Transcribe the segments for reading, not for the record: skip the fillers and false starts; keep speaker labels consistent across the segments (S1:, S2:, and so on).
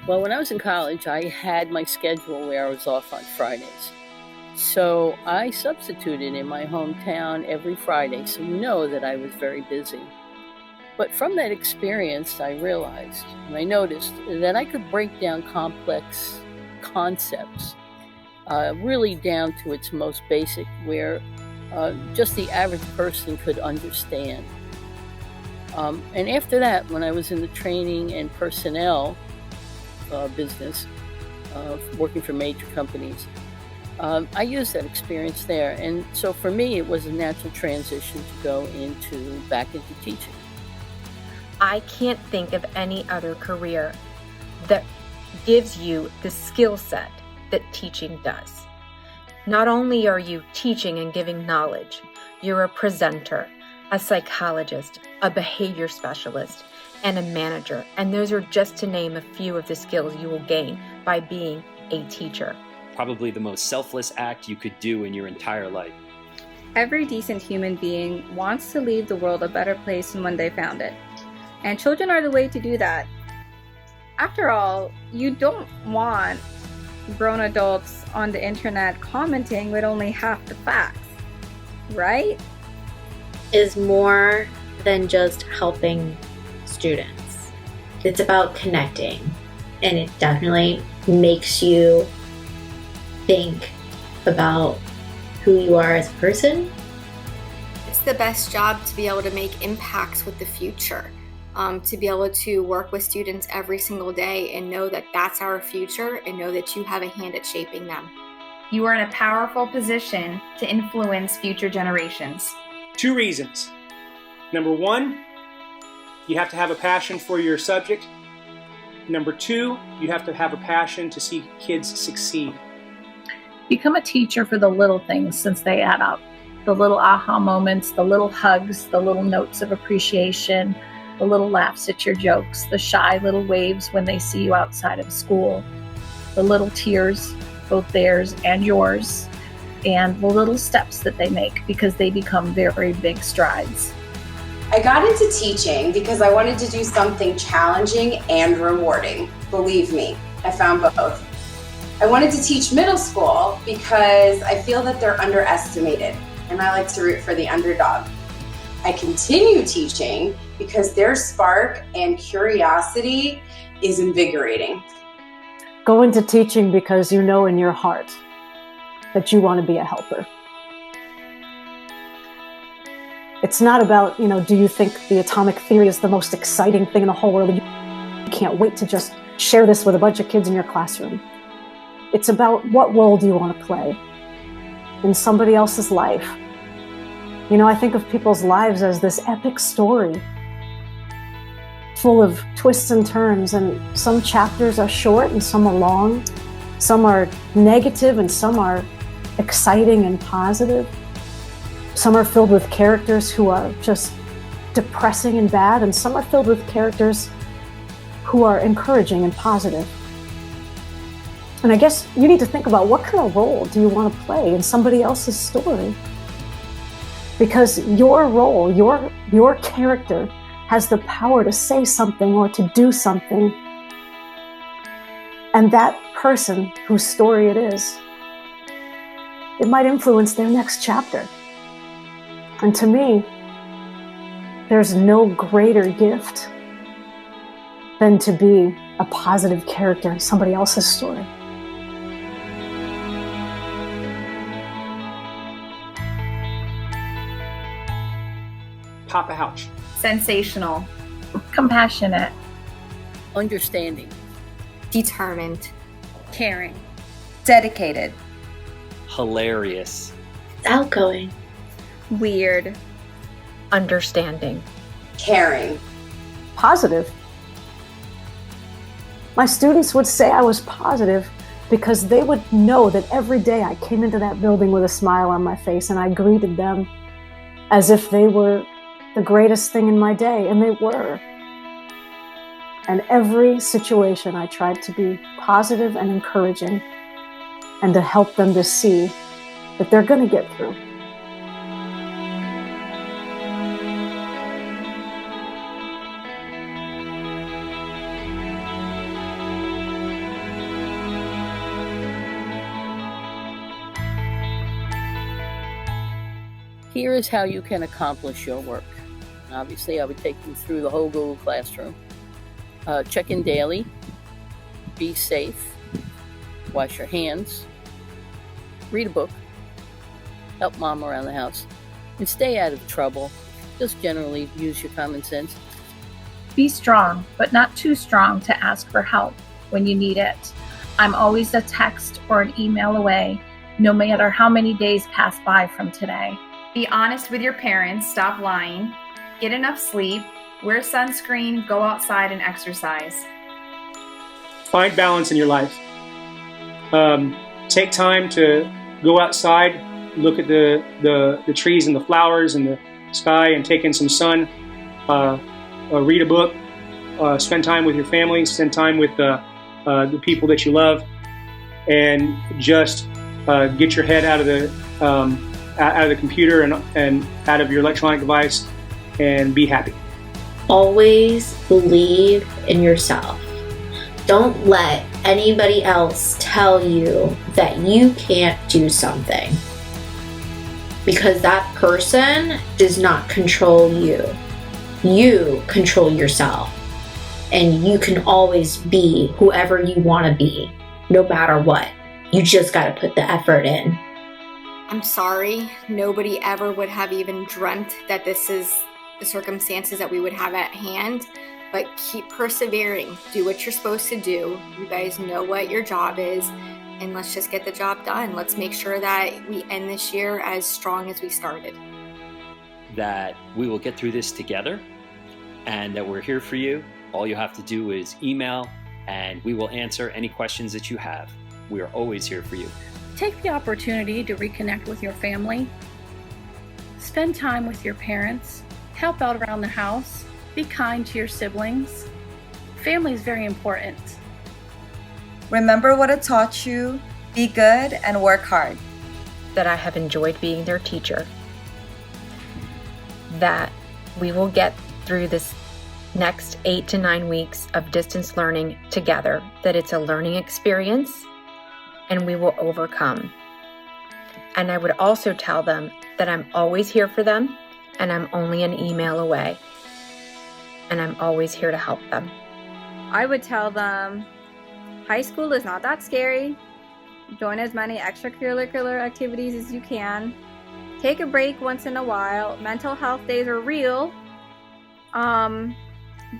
S1: Well, when I was in college, I had my schedule where I was off on Fridays. So I substituted in my hometown every Friday, so you know that I was very busy. But from that experience, I realized and I noticed that I could break down complex concepts really down to its most basic, where just the average person could understand. And after that, when I was in the training and personnel business, working for major companies, I used that experience there. And so for me, it was a natural transition to go back into teaching.
S2: I can't think of any other career that gives you the skill set that teaching does. Not only are you teaching and giving knowledge, you're a presenter, a psychologist, a behavior specialist, and a manager. And those are just to name a few of the skills you will gain by being a teacher.
S3: Probably the most selfless act you could do in your entire life.
S4: Every decent human being wants to leave the world a better place than when they found it. And children are the way to do that. After all, you don't want grown adults on the internet commenting with only half the facts, right?
S5: Is more than just helping students. It's about connecting, and it definitely makes you think about who you are as a person.
S6: It's the best job to be able to make impacts with the future, to be able to work with students every single day and know that that's our future and know that you have a hand at shaping them.
S7: You are in a powerful position to influence future generations.
S8: 2 reasons. Number 1, you have to have a passion for your subject. Number 2, you have to have a passion to see kids succeed.
S9: Become a teacher for the little things, since they add up. The little aha moments, the little hugs, the little notes of appreciation, the little laughs at your jokes, the shy little waves when they see you outside of school, the little tears, both theirs and yours, and the little steps that they make, because they become very big strides.
S10: I got into teaching because I wanted to do something challenging and rewarding. Believe me, I found both. I wanted to teach middle school because I feel that they're underestimated, and I like to root for the underdog. I continue teaching because their spark and curiosity is invigorating.
S11: Go into teaching because you know in your heart that you want to be a helper. It's not about, do you think the atomic theory is the most exciting thing in the whole world? You can't wait to just share this with a bunch of kids in your classroom. It's about what role do you want to play in somebody else's life. I think of people's lives as this epic story full of twists and turns, and some chapters are short and some are long. Some are negative and some are exciting and positive. Some are filled with characters who are just depressing and bad, and some are filled with characters who are encouraging and positive. And I guess you need to think about, what kind of role do you want to play in somebody else's story? Because your role, your character has the power to say something or to do something. And that person whose story it is, it might influence their next chapter. And to me, there's no greater gift than to be a positive character in somebody else's story.
S8: Papa Ouch.
S7: Sensational.
S9: Compassionate.
S1: Understanding.
S6: Determined.
S4: Caring.
S7: Dedicated.
S3: Hilarious.
S5: Outgoing.
S4: Weird.
S2: Understanding.
S10: Caring.
S11: Positive. My students would say I was positive because they would know that every day I came into that building with a smile on my face and I greeted them as if they were the greatest thing in my day, and they were. And every situation I tried to be positive and encouraging and to help them to see that they're going to get through.
S1: Here is how you can accomplish your work. Obviously, I would take them through the whole Google Classroom. Check in daily, be safe, wash your hands, read a book, help mom around the house, and stay out of trouble. Just generally use your common sense.
S9: Be strong, but not too strong to ask for help when you need it. I'm always a text or an email away, no matter how many days pass by from today.
S7: Be honest with your parents, stop lying, get enough sleep, wear sunscreen, go outside and exercise.
S8: Find balance in your life. Take time to go outside, look at the trees and the flowers and the sky and take in some sun. Read a book, spend time with your family, spend time with the people that you love, and just get your head out of the computer and out of your electronic device and be happy.
S5: Always believe in yourself. Don't let anybody else tell you that you can't do something, because that person does not control you. You control yourself, and you can always be whoever you want to be, no matter what. You just got to put the effort in.
S6: I'm sorry, nobody ever would have even dreamt that this is the circumstances that we would have at hand, but keep persevering. Do what you're supposed to do. You guys know what your job is, and let's just get the job done. Let's make sure that we end this year as strong as we started.
S3: That we will get through this together and that we're here for you. All you have to do is email and we will answer any questions that you have. We are always here for you.
S9: Take the opportunity to reconnect with your family. Spend time with your parents. Help out around the house. Be kind to your siblings. Family is very important.
S12: Remember what it taught you. Be good and work hard.
S2: That I have enjoyed being their teacher. That we will get through this next 8 to 9 weeks of distance learning together, that it's a learning experience and we will overcome. And I would also tell them that I'm always here for them and I'm only an email away. And I'm always here to help them.
S4: I would tell them high school is not that scary. Join as many extracurricular activities as you can. Take a break once in a while. Mental health days are real.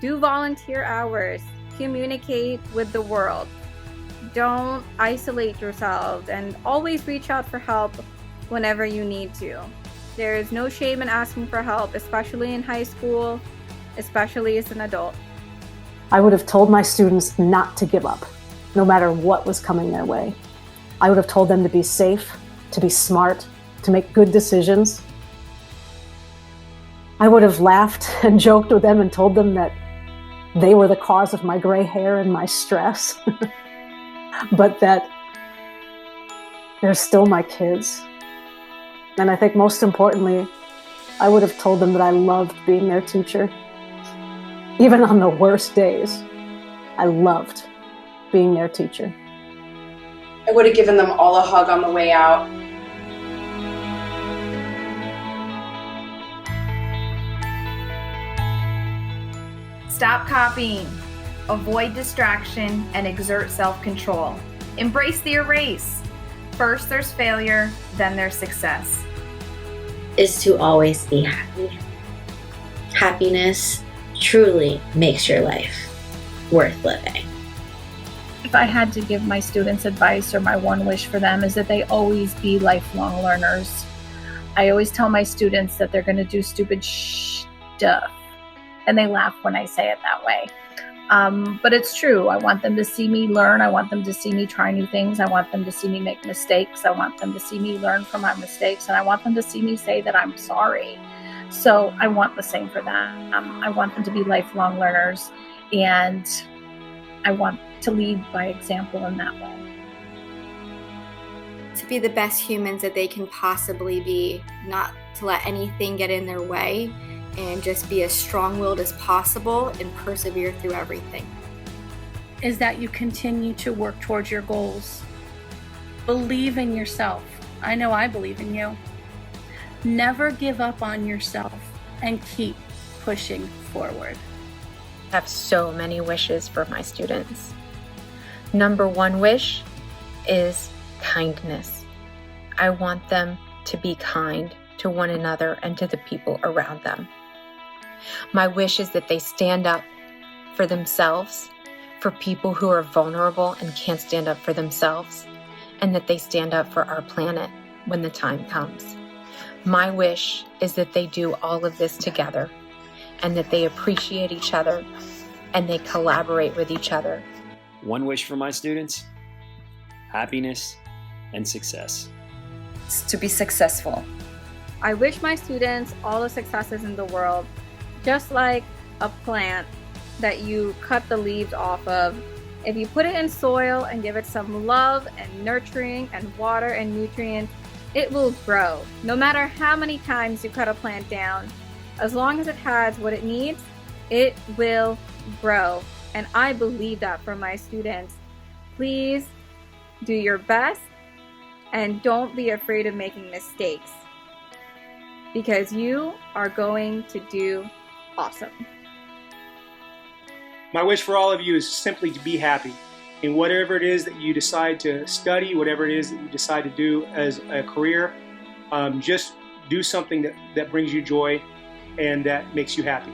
S4: Do volunteer hours. Communicate with the world. Don't isolate yourselves, and always reach out for help whenever you need to. There is no shame in asking for help, especially in high school, especially as an adult.
S11: I would have told my students not to give up, no matter what was coming their way. I would have told them to be safe, to be smart, to make good decisions. I would have laughed and joked with them and told them that they were the cause of my gray hair and my stress, but that they're still my kids. And I think most importantly, I would have told them that I loved being their teacher. Even on the worst days, I loved being their teacher.
S10: I would have given them all a hug on the way out.
S7: Stop copying, avoid distraction, and exert self-control. Embrace the erase. First there's failure, then there's success.
S5: Is to always be happy. Happiness truly makes your life worth living.
S9: If I had to give my students advice, or my one wish for them is that they always be lifelong learners. I always tell my students that they're going to do stupid stuff, and they laugh when I say it that way. But it's true. I want them to see me learn. I want them to see me try new things. I want them to see me make mistakes. I want them to see me learn from my mistakes, and I want them to see me say that I'm sorry. So I want the same for them. I want them to be lifelong learners, and I want to lead by example in that way.
S6: To be the best humans that they can possibly be, not to let anything get in their way, and just be as strong-willed as possible and persevere through everything.
S9: Is that you continue to work towards your goals. Believe in yourself. I know I believe in you.
S13: Never give up on yourself and keep pushing forward.
S2: I have so many wishes for my students. Number one wish is kindness. I want them to be kind to one another and to the people around them. My wish is that they stand up for themselves, for people who are vulnerable and can't stand up for themselves, and that they stand up for our planet when the time comes. My wish is that they do all of this together and that they appreciate each other and they collaborate with each other.
S3: One wish for my students: happiness and success.
S12: It's to be successful.
S4: I wish my students all the successes in the world, just like a plant that you cut the leaves off of. If you put it in soil and give it some love and nurturing and water and nutrients, it will grow. No matter how many times you cut a plant down, as long as it has what it needs, it will grow. And I believe that for my students. Please do your best and don't be afraid of making mistakes, because you are going to do awesome.
S8: My wish for all of you is simply to be happy in whatever it is that you decide to study, whatever it is that you decide to do as a career. Just do something that brings you joy and that makes you happy.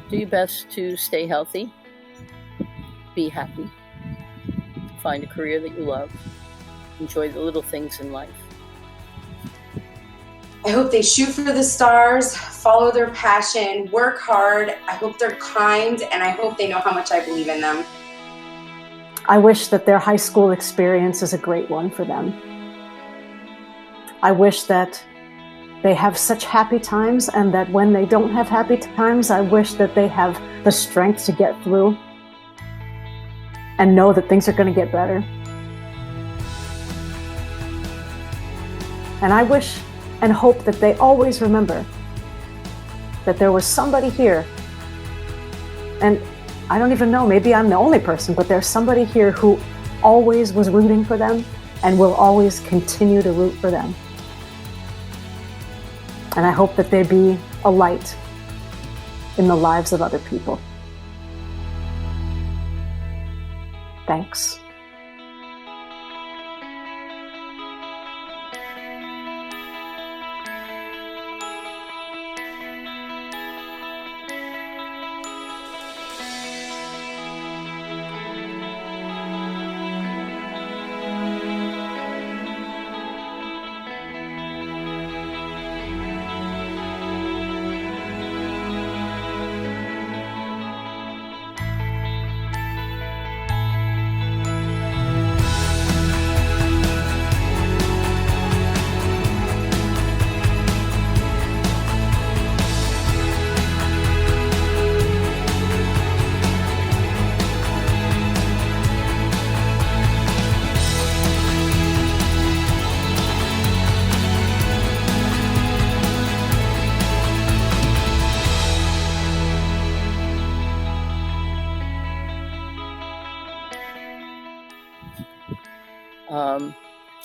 S1: Do your best to stay healthy, be happy, find a career that you love, enjoy the little things in life.
S10: I hope they shoot for the stars, follow their passion, work hard. I hope they're kind, and I hope they know how much I believe in them.
S11: I wish that their high school experience is a great one for them. I wish that they have such happy times, and that when they don't have happy times, I wish that they have the strength to get through and know that things are going to get better. And I wish and hope that they always remember that there was somebody here, and I don't even know, maybe I'm the only person, but there's somebody here who always was rooting for them and will always continue to root for them. And I hope that they be a light in the lives of other people. Thanks.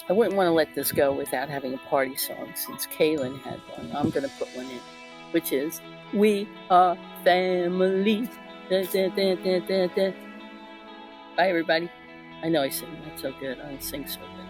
S1: I wouldn't want to let this go without having a party song, since Kaylin had one. I'm going to put one in, which is "We Are Family." Da, da, da, da, da, da. Bye, everybody. I know I sing not so good. I sing so good.